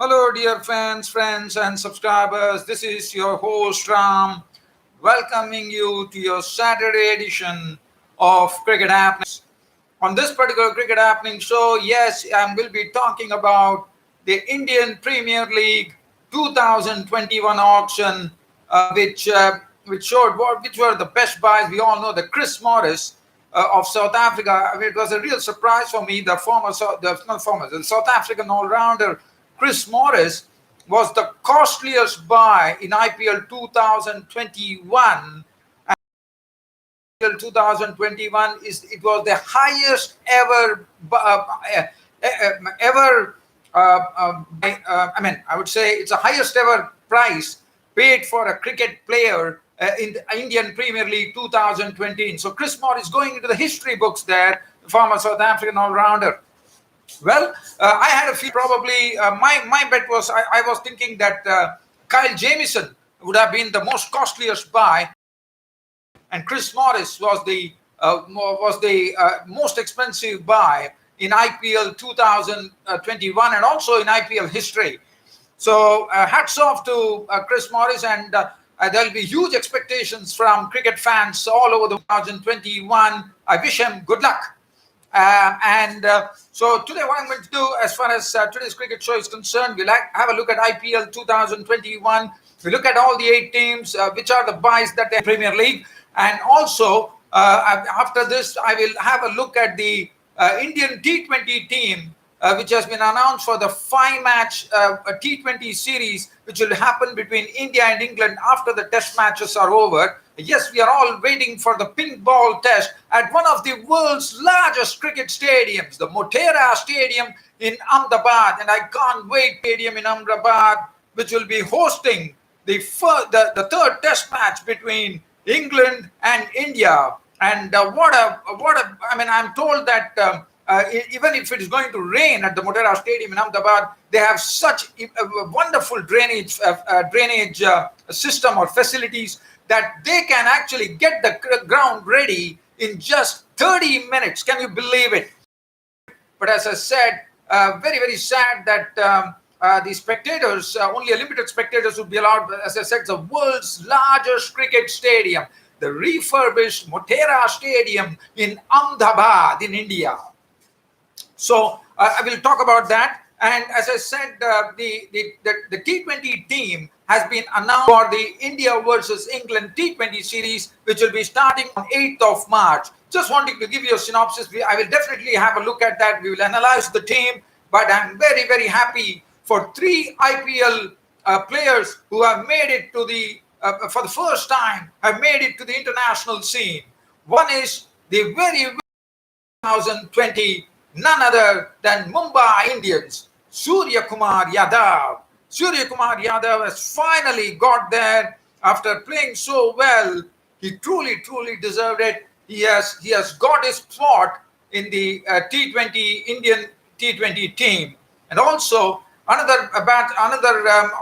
Hello, dear friends, and subscribers. This is your host Ram, welcoming you to your Saturday edition of Cricket Happenings. On this particular Cricket Happening show, yes, I will be talking about the Indian Premier League 2021 auction, which showed which were the best buys. We all know the Chris Morris of South Africa. I mean, it was a real surprise for me. The South African all-rounder Chris Morris was the costliest buy in IPL 2021. 2021 it was the highest I would say it's the highest ever price paid for a cricket player in the Indian Premier League 2020. So Chris Morris is going into the history books there, the former South African all-rounder. Well, I had a few. Probably my bet was I was thinking that Kyle Jamieson would have been the most costliest buy, and Chris Morris was the most expensive buy in IPL 2021 and also in IPL history. So hats off to Chris Morris, and there'll be huge expectations from cricket fans all over the 2021. I wish him good luck. So today what I'm going to do as far as today's cricket show is concerned, we'll have a look at IPL 2021. We look at all the 8 teams, which are the buys that they Premier League. And also, after this, I will have a look at the Indian T20 team, which has been announced for the 5-match T20 series, which will happen between India and England after the test matches are over. Yes, we are all waiting for the pink ball test at one of the world's largest cricket stadiums, the Motera Stadium in Ahmedabad. And I can't wait, stadium in Ahmedabad, which will be hosting the third test match between England and India. And I'm told that even if it is going to rain at the Motera Stadium in Ahmedabad, they have such a wonderful drainage system or facilities that they can actually get the ground ready in just 30 minutes. Can you believe it? But as I said, very, very sad that the spectators, only a limited spectators would be allowed. As I said, the world's largest cricket stadium, the refurbished Motera Stadium in Ahmedabad in India. So I will talk about that. And as I said, the T20 team has been announced for the India versus England T20 series, which will be starting on 8th of March. Just wanting to give you a synopsis. I will definitely have a look at that. We will analyze the team. But I'm very, very happy for 3 IPL players who have made it to for the first time, have made it to the international scene. One is the very 2020, none other than Mumbai Indians, Suryakumar Yadav. Suryakumar Yadav has finally got there after playing so well. He truly, truly deserved it. He has got his spot in the T20 Indian T20 team. And also another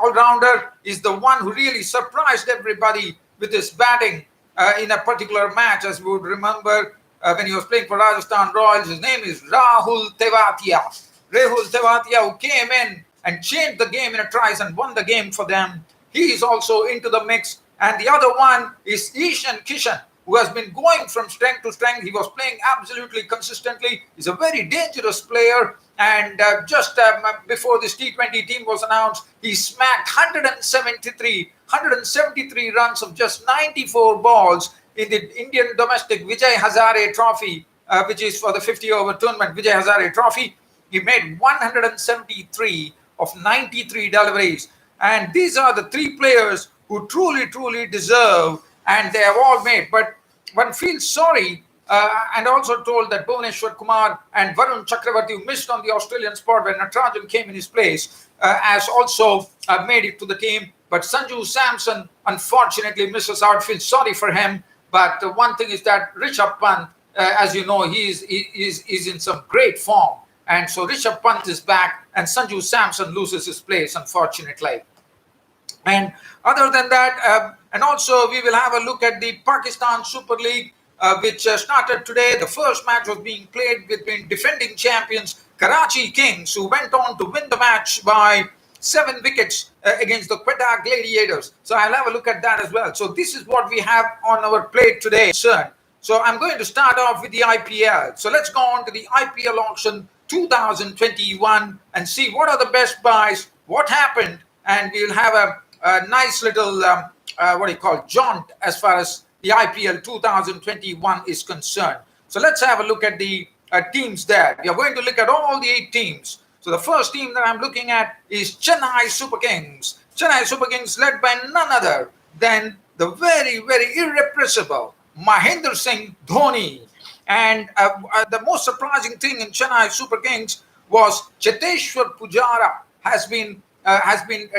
all-rounder is the one who really surprised everybody with his batting in a particular match, as we would remember. When he was playing for Rajasthan Royals, his name is Rahul Tewatia. Rahul Tewatia, who came in and changed the game in a tries and won the game for them. He is also into the mix. And the other one is Ishan Kishan, who has been going from strength to strength. He was playing absolutely consistently. He's a very dangerous player. And just before this T20 team was announced, he smacked 173 runs of just 94 balls in the Indian domestic Vijay Hazare Trophy, which is for the 50-over tournament Vijay Hazare Trophy. He made 173 of 93 deliveries. And these are the 3 players who truly, truly deserve, and they have all made. But one feels sorry and also told that Bhuvneshwar Kumar and Varun Chakravarti, who missed on the Australian spot when Natarajan came in his place, has also made it to the team. But Sanju Samson unfortunately misses out. Feels sorry for him. But one thing is that Rishabh Pant, as you know, he is in some great form. And so Rishabh Pant is back and Sanju Samson loses his place, unfortunately. And other than that, and also we will have a look at the Pakistan Super League, which started today. The first match was being played between defending champions Karachi Kings, who went on to win the match by 7 wickets against the Quetta Gladiators. So I'll have a look at that as well. So this is what we have on our plate today, sir. So I'm going to start off with the IPL. So let's go on to the IPL auction 2021 and see what are the best buys, what happened, and we'll have a nice little jaunt as far as the IPL 2021 is concerned. So let's have a look at the teams there. We are going to look at all the 8 teams. So the first team that I'm looking at is Chennai Super Kings. Chennai Super Kings led by none other than the very, very irrepressible Mahendra Singh Dhoni. And the most surprising thing in Chennai Super Kings was Cheteshwar Pujara has been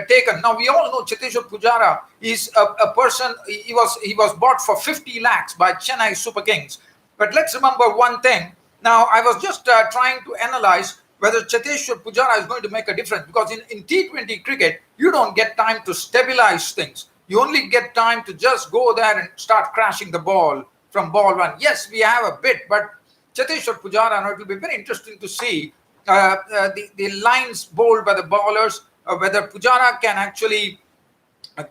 taken. Now we all know Cheteshwar Pujara is a person. He was bought for 50 lakhs by Chennai Super Kings. But let's remember one thing. Now I was just trying to analyze whether Cheteshwar Pujara is going to make a difference, because in T20 cricket you don't get time to stabilize things. You only get time to just go there and start crashing the ball from ball one. Yes, we have a bit, but Cheteshwar Pujara, now it will be very interesting to see the lines bowled by the bowlers, whether Pujara can actually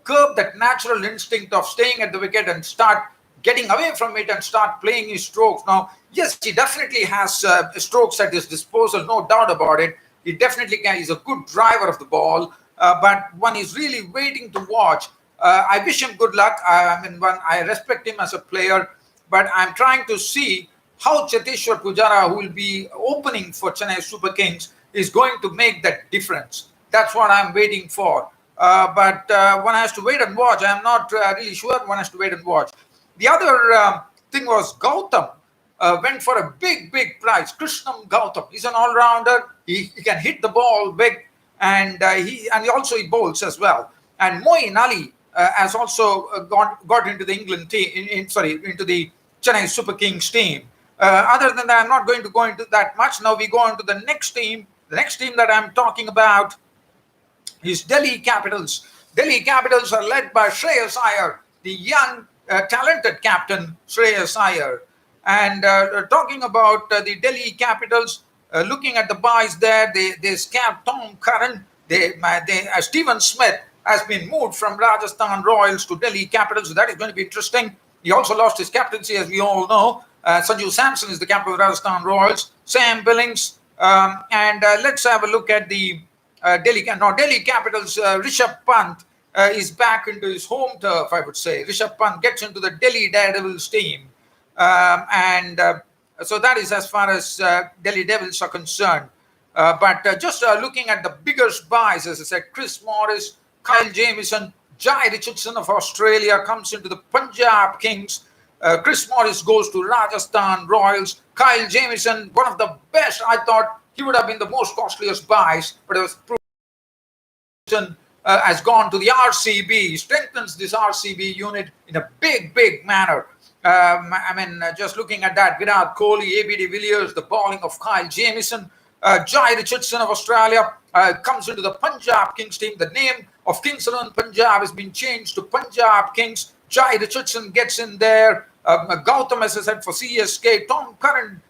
curb that natural instinct of staying at the wicket and start getting away from it and start playing his strokes. Now, yes, he definitely has strokes at his disposal, no doubt about it. He definitely can. He's a good driver of the ball, but one is really waiting to watch. I wish him good luck. I respect him as a player, but I'm trying to see how Cheteshwar Pujara, who will be opening for Chennai Super Kings, is going to make that difference. That's what I'm waiting for. But one has to wait and watch. I'm not really sure. One has to wait and watch. The other thing was Gautam went for a big prize. Krishnam Gautam. He's an all-rounder. He can hit the ball big, and he also bowls as well. And Moeen Ali has also got into the England team. Into the Chennai Super Kings team. Other than that, I'm not going to go into that much. Now we go on to the next team. The next team that I'm talking about is Delhi Capitals. Delhi Capitals are led by Shreyas Iyer, the young, talented captain Shreyas Iyer. And talking about the Delhi Capitals, looking at the buys there, they scared Tom Curran. Stephen Smith has been moved from Rajasthan Royals to Delhi Capitals. So that is going to be interesting. He also lost his captaincy, as we all know. Sanju Samson is the captain of Rajasthan Royals. Sam Billings. And let's have a look at the Delhi Capitals. Rishabh Pant is back into his home turf, I would say. Rishabh Pant gets into the Delhi Daredevils team. So that is as far as Delhi Devils are concerned. But just looking at the biggest buys, as I said, Chris Morris, Kyle Jamieson, Jai Richardson of Australia comes into the Punjab Kings. Chris Morris goes to Rajasthan Royals. Kyle Jamieson, one of the best. I thought he would have been the most costliest buys, but it was proven has gone to the RCB. He strengthens this RCB unit in a big manner. Just looking at that, Virat Kohli, AB de Villiers, the bowling of Kyle Jamieson, Jai Richardson of Australia comes into the Punjab Kings team. The name of Kings XI Punjab has been changed to Punjab Kings. Jai Richardson gets in there. Gautam, as I said, for CSK. Tom Curran,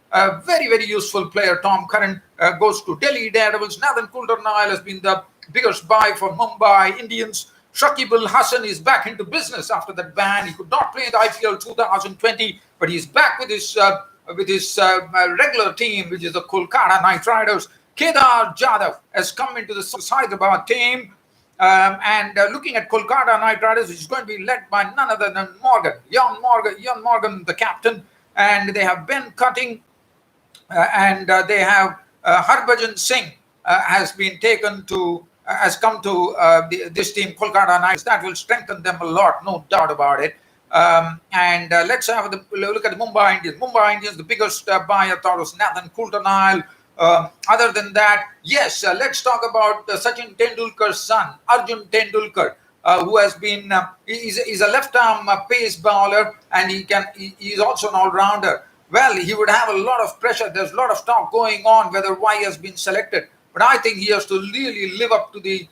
very useful player. Tom Curran goes to Delhi Daredevils. Nathan Coulter-Nile has been the biggest buy for Mumbai Indians. Shakib Al Hasan is back into business after that ban. He could not play in the IPL 2020, but he's back with his regular team, which is the Kolkata Knight Riders. Kedar Jadhav has come into the Hyderabad team. Looking at Kolkata Knight Riders, which is going to be led by none other than Ian Morgan, the captain. And they have Ben Cutting, and they have Harbhajan Singh has come to this team, Kolkata Knights. That will strengthen them a lot, no doubt about it. Let's have a look at the Mumbai Indians. Mumbai Indians, the biggest buy I thought was Nathan Coulter-Nile. Other than that, yes, let's talk about Sachin Tendulkar's son, Arjun Tendulkar, who has been, he's a left-arm pace bowler, and he's also an all-rounder. Well, he would have a lot of pressure. There's a lot of talk going on whether why he has been selected. But I think he has to really live up to it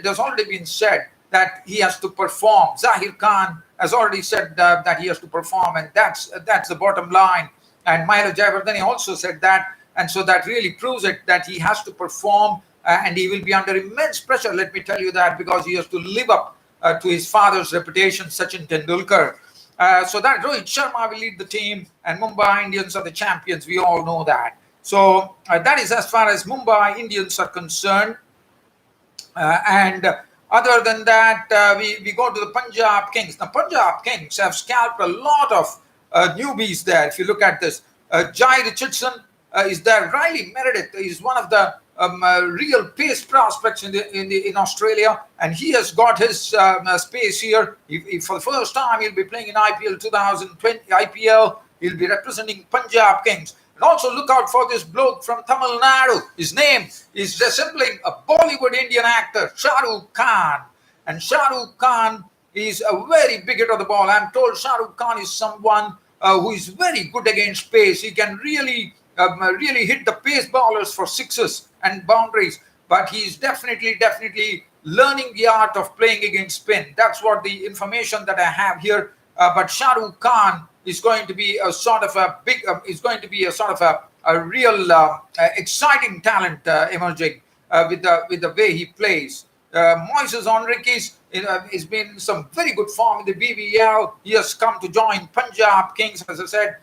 has already been said that he has to perform. Zahir Khan has already said that he has to perform, and that's the bottom line. And Mahela Jayawardene also said that. And so that really proves it, that he has to perform and he will be under immense pressure, let me tell you that, because he has to live up to his father's reputation, Sachin Tendulkar. So that Rohit Sharma will lead the team, and Mumbai Indians are the champions. We all know that. So that is as far as Mumbai Indians are concerned. And other than that, we go to the Punjab Kings. The Punjab Kings have scalped a lot of newbies there. If you look at this, Jai Richardson is there. Riley Meredith is one of the real pace prospects in Australia, and he has got his space here. For the first time, he'll be playing in IPL 2020. IPL, he'll be representing Punjab Kings. And also look out for this bloke from Tamil Nadu. His name is resembling a Bollywood Indian actor, Shah Rukh Khan. And Shah Rukh Khan is a very big hit of the ball. I'm told Shah Rukh Khan is someone who is very good against pace. He can really hit the pace bowlers for sixes and boundaries. But he's definitely learning the art of playing against spin. That's what the information that I have here. But Shah Rukh Khan is going to be a sort of a real exciting talent emerging with the way he plays. Moises Henriques has been in some very good form in the BBL. He has come to join Punjab Kings. As I said,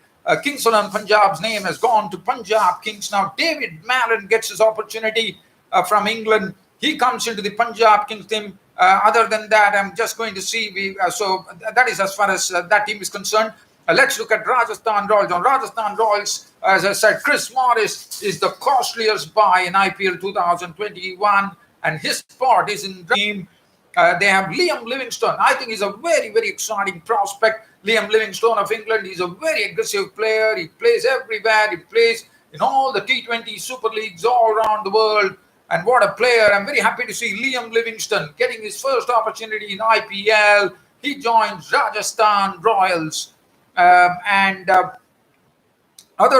Kings XI Punjab's name has gone to Punjab Kings. Now David Mallon gets his opportunity from England. He comes into the Punjab Kings team. Other than that, I'm just going to see. So that is as far as that team is concerned. Let's look at Rajasthan Royals. On Rajasthan Royals, as I said, Chris Morris is the costliest buy in IPL 2021, and his spot is in the team. They have Liam Livingstone. I think he's a very exciting prospect. Liam Livingstone of England. He's a very aggressive player. He plays everywhere. He plays in all the T20 Super Leagues all around the world. And what a player. I'm very happy to see Liam Livingstone getting his first opportunity in IPL. He joins Rajasthan Royals. Other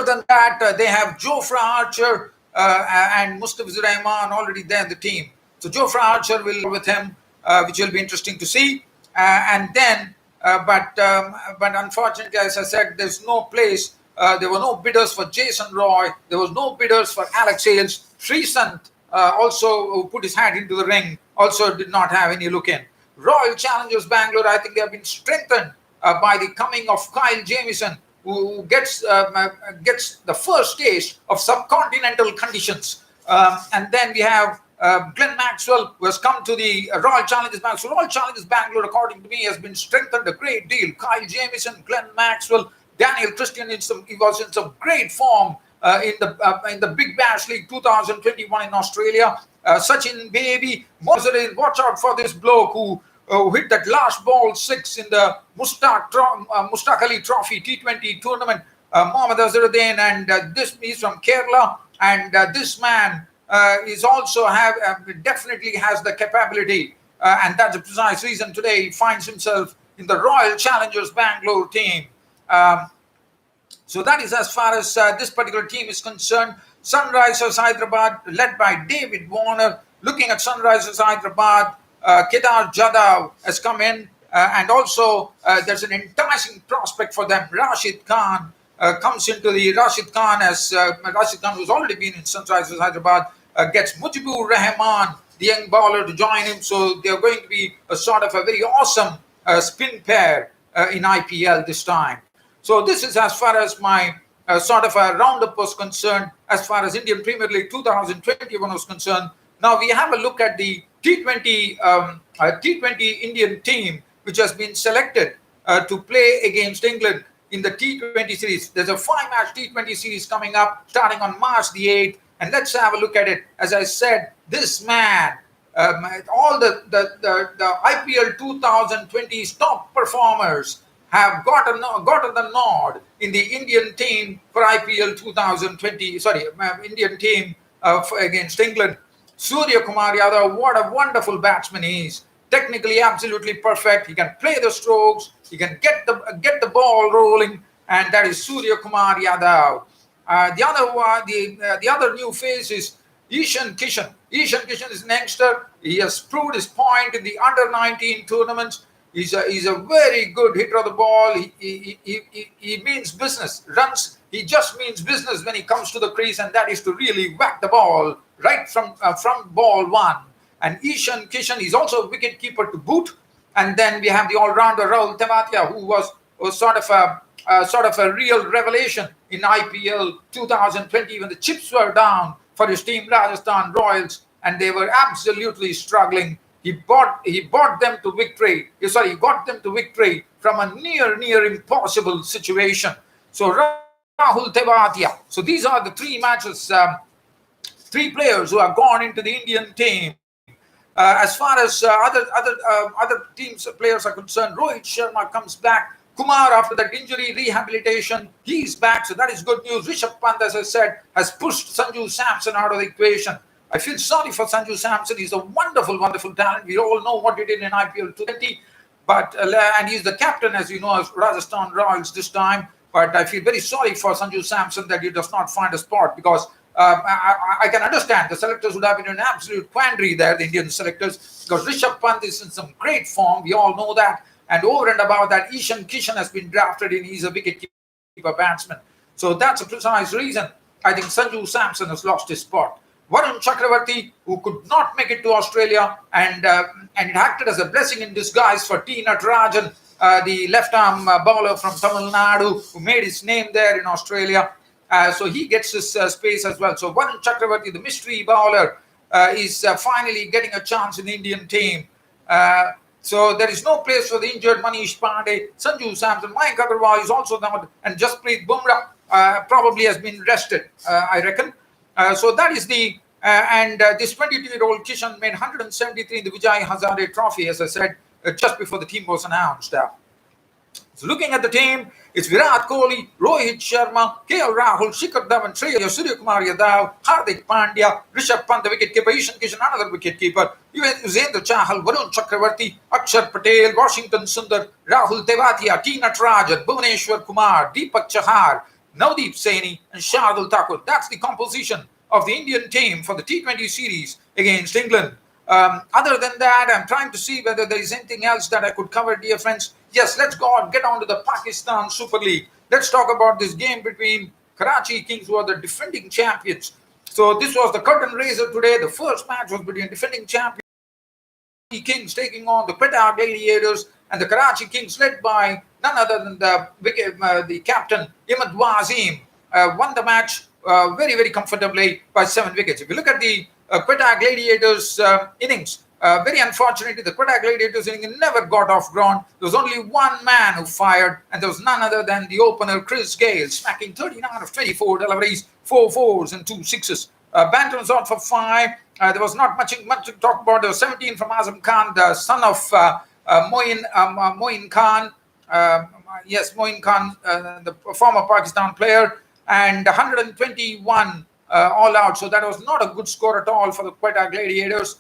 than that, they have Jofra Archer and Mustafizur Rahman already there in the team. So Jofra Archer will with him, which will be interesting to see. But unfortunately, as I said, there's no place. There were no bidders for Jason Roy. There was no bidders for Alex Hales. Sreesanth also put his hat into the ring. Also did not have any look in. Royal Challengers Bangalore, I think they have been strengthened by the coming of Kyle Jamieson, who gets the first taste of subcontinental conditions. And then we have Glenn Maxwell, who has come to the Royal Challengers Bangalore. So Royal Challengers Bangalore, according to me, has been strengthened a great deal. Kyle Jamieson, Glenn Maxwell, Daniel Christian, he was in some great form in the Big Bash League 2021 in Australia. Sachin Baby, watch out for this bloke who hit that last ball 6 in the Mushtaq Ali Trophy T20 tournament. Mohammad Azharuddin, and this is from Kerala, and this man is also definitely has the capability, and that's the precise reason today he finds himself in the Royal Challengers Bangalore team. So that is as far as this particular team is concerned. Sunrisers Hyderabad, led by David Warner. Looking at Sunrisers Hyderabad, Kedar Jadhav has come in, and also there's an enticing prospect for them. Rashid Khan comes into the Rashid Khan, who's already been in Sunrisers Hyderabad, gets Mujibur Rahman, the young bowler, to join him. So they're going to be a sort of a very awesome spin pair in IPL this time. So this is as far as my sort of a roundup was concerned, as far as Indian Premier League 2021 was concerned. Now we have a look at the T20 Indian team, which has been selected to play against England in the T20 series. There's a 5-match T20 series coming up starting on March the 8th. And let's have a look at it. As I said, this man, all the IPL 2020's top performers have gotten the nod in the Indian team for IPL 2020. Indian team against England. Suryakumar Yadav, what a wonderful batsman he is. Technically, absolutely perfect. He can play the strokes. He can get the ball rolling, and that is Suryakumar Yadav. The other new face is Ishan Kishan. Ishan Kishan is an youngster. He has proved his point in the under-19 tournaments. He's a very good hitter of the ball. He means business. He just means business when he comes to the crease, and that is to really whack the ball right from ball one. And Ishan Kishan is also a wicket keeper to boot. And then we have the all-rounder Tewatia, who was sort of a real revelation in IPL 2020 when the chips were down for his team Rajasthan Royals and they were absolutely struggling. He brought them to victory. Sorry, he got them to victory from a near impossible situation. So Rahul Tewatia. So these are the three matches, three players who have gone into the Indian team. As far as other teams players are concerned, Rohit Sharma comes back. Kumar, after that injury rehabilitation, he's back, so that is good news. Rishabh Pant, as I said, has pushed Sanju Samson out of the equation. I feel sorry for Sanju Samson. He's a wonderful talent. We all know what he did in IPL 20, and he's the captain, as you know, of Rajasthan Royals this time. But I feel very sorry for Sanju Samson that he does not find a spot because I can understand the selectors would have been in an absolute quandary there, the Indian selectors, because Rishabh Pant is in some great form. We all know that. And over and above that, Ishan Kishan has been drafted in. He's a wicket-keeper batsman. So that's a precise reason I think Sanju Samson has lost his spot. Varun Chakravarti, who could not make it to Australia, and it acted as a blessing in disguise for T. Natarajan, the left-arm bowler from Tamil Nadu, who made his name there in Australia. So he gets his space as well. So Varun Chakravarti, the mystery bowler, is finally getting a chance in the Indian team. So there is no place for the injured Manish Pandey, Sanju Samson, Mayank Agarwal is also not, and Jasprit Bumrah probably has been rested, I reckon. So that is the this 22-year-old Kishan made 173 in the Vijay Hazare Trophy, as I said, just before the team was announced. So looking at the team, it's Virat Kohli, Rohit Sharma, KL Rahul, Shikhar Dhawan, Suryakumar Yadav, Hardik Pandya, Rishabh Pant, the wicketkeeper, Ishan Kishan, another wicketkeeper, Yuzvendra Chahal, Varun Chakravarti, Akshar Patel, Washington Sundar, Rahul Tewatia, T. Natarajan, Bhuvaneshwar Kumar, Deepak Chahar, Navdeep Saini, and Shardul Thakur. That's the composition of the Indian team for the T20 series against England. Other than that, I'm trying to see whether there is anything else that I could cover, dear friends. Yes, let's get on to the Pakistan Super League. Let's talk about this game between Karachi Kings, who are the defending champions. So this was the curtain raiser today. The first match was between defending champions Kings taking on the Quetta Gladiators, and the Karachi Kings, led by none other than the captain Imad Wasim, won the match very comfortably by 7 wickets. If you look at the Quetta Gladiators innings, very unfortunately, the Quetta Gladiators inning never got off ground. There was only one man who fired, and there was none other than the opener Chris Gale, smacking 39 of 24 deliveries, 4 fours and 2 sixes. Bantam was out for 5. There was not much to talk about. There was 17 from Azam Khan, the son of Moin Khan. Yes, Moin Khan, the former Pakistan player, and 121 all out. So that was not a good score at all for the Quetta Gladiators.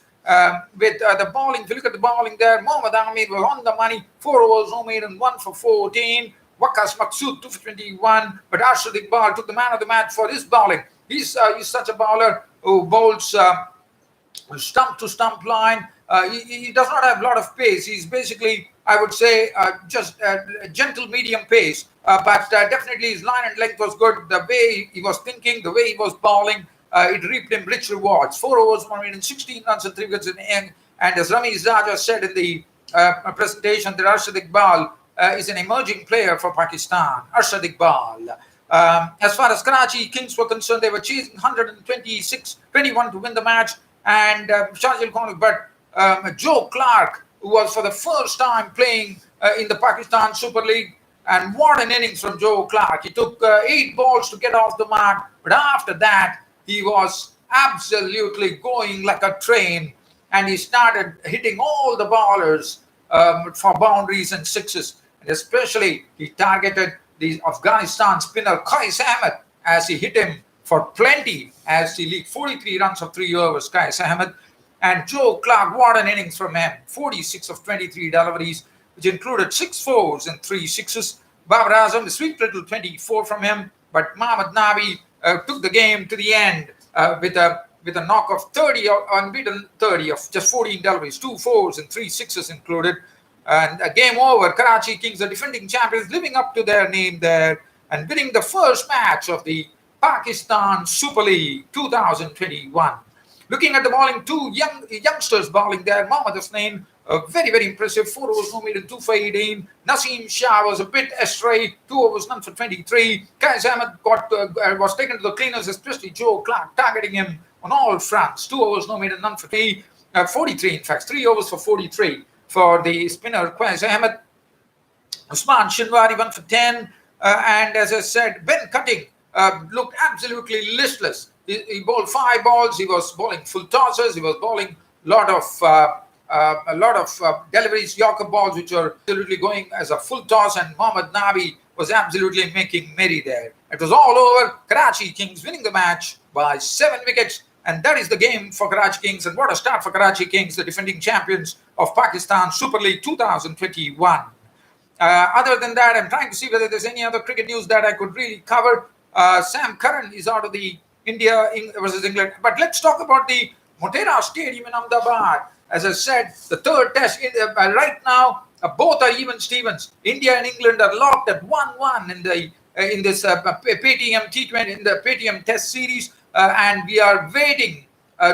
With the bowling, if you look at the bowling there, Mohammad Amir was on the money, 4 overs, no made, and 1 for 14. Waqas Maqsood, 2 for 21. But Arshad Iqbal took the man of the match for his bowling. He's such a bowler who bowls stump to stump line. He does not have a lot of pace. He's basically, I would say, just a gentle medium pace. But definitely his line and length was good. The way he was thinking, the way he was bowling, it reaped him rich rewards. 4 overs, 116 runs and 3 wickets in the end. And as Ramiz Raja said in the presentation, that Arshad Iqbal is an emerging player for Pakistan. Arshad Iqbal. As far as Karachi Kings were concerned, they were chasing 126-21 to win the match. And Shahil Khan, but Joe Clark, who was for the first time playing in the Pakistan Super League, and what an innings from Joe Clark. He took 8 balls to get off the mark, but after that, he was absolutely going like a train, and he started hitting all the bowlers for boundaries and sixes. And especially, he targeted the Afghanistan spinner Qais Ahmed as he hit him for plenty, as he leaked 43 runs of 3 overs, Qais Ahmed. And Joe Clark, what an innings from him. 46 of 23 deliveries, which included 6 fours and 3 sixes. Babar Azam, the sweet little 24 from him. But Mohammad Nabi took the game to the end with a knock of 30, unbeaten 30 of just 14 deliveries, 2 fours and 3 sixes included. And a game over. Karachi Kings, the defending champions, living up to their name there and winning the first match of the Pakistan Super League 2021. Looking at the bowling, two youngsters bowling there. Mohammad Hussain, very, very impressive. 4 overs, no made in 2 for 18. Naseem Shah was a bit astray. 2 overs, none for 23. Qais Ahmed was taken to the cleaners, especially Joe Clark, targeting him on all fronts. 2 overs, no made and none for 43, in fact. 3 overs for 43 for the spinner Qais Ahmed. Usman Shinwari 1 for 10. And as I said, Ben Cutting looked absolutely listless. He bowled 5 balls. He was bowling full tosses. He was bowling a lot of deliveries, Yorker balls, which were absolutely going as a full toss. And Mohammad Nabi was absolutely making merry there. It was all over. Karachi Kings winning the match by 7 wickets. And that is the game for Karachi Kings. And what a start for Karachi Kings, the defending champions of Pakistan Super League 2021. Other than that, I'm trying to see whether there's any other cricket news that I could really cover. Sam Curran is out of the India versus England. But let's talk about the Motera Stadium in Ahmedabad. As I said, the third test right now, both are even Stevens. India and England are locked at 1-1 in this Paytm T20 in the Paytm Test series, and we are waiting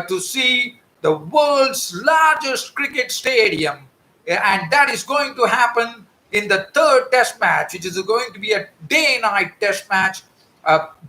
to see the world's largest cricket stadium, and that is going to happen in the third test match, which is going to be a day-night test match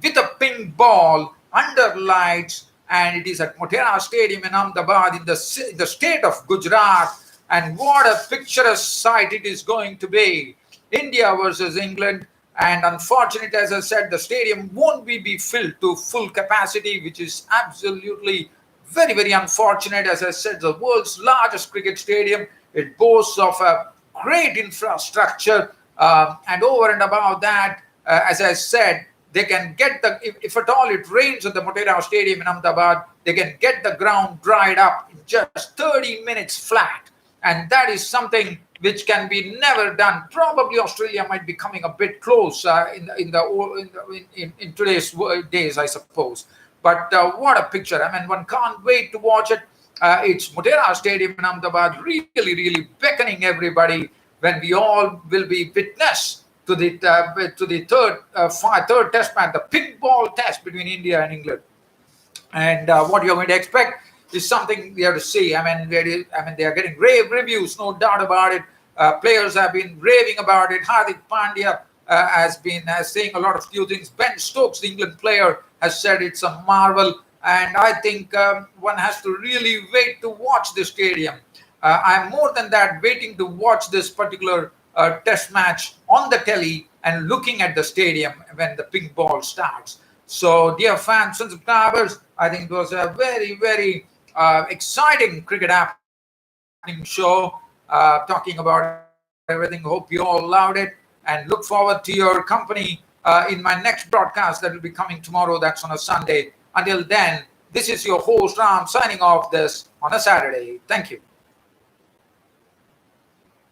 with a pink ball under lights, and it is at Motera Stadium in Ahmedabad in the state of Gujarat. And what a picturesque sight it is going to be. India versus England. And unfortunately, as I said, the stadium won't be filled to full capacity, which is absolutely very, very unfortunate. As I said, the world's largest cricket stadium. It boasts of a great infrastructure, and over and above that, as I said, they can get if at all it rains at the Motera Stadium in Ahmedabad, they can get the ground dried up in just 30 minutes flat. And that is something which can be never done. Probably Australia might be coming a bit close in today's days, I suppose. But what a picture. I mean, one can't wait to watch it. It's Motera Stadium in Ahmedabad, really, really beckoning everybody when we all will be witness to the third test match, the pink ball test between India and England. And what you're going to expect is something we have to see. I mean, they are getting rave reviews, no doubt about it. Players have been raving about it. Hardik Pandya has been saying a lot of few things. Ben Stokes, the England player, has said it's a marvel. And I think one has to really wait to watch the stadium. I'm more than that, waiting to watch this particular test match on the telly and looking at the stadium when the pink ball starts. So, dear fans and subscribers, I think it was a very, very exciting cricket happening show, talking about everything. Hope you all loved it, and look forward to your company in my next broadcast that will be coming tomorrow. That's on a Sunday. Until then, this is your host Ram signing off this on a Saturday. Thank you.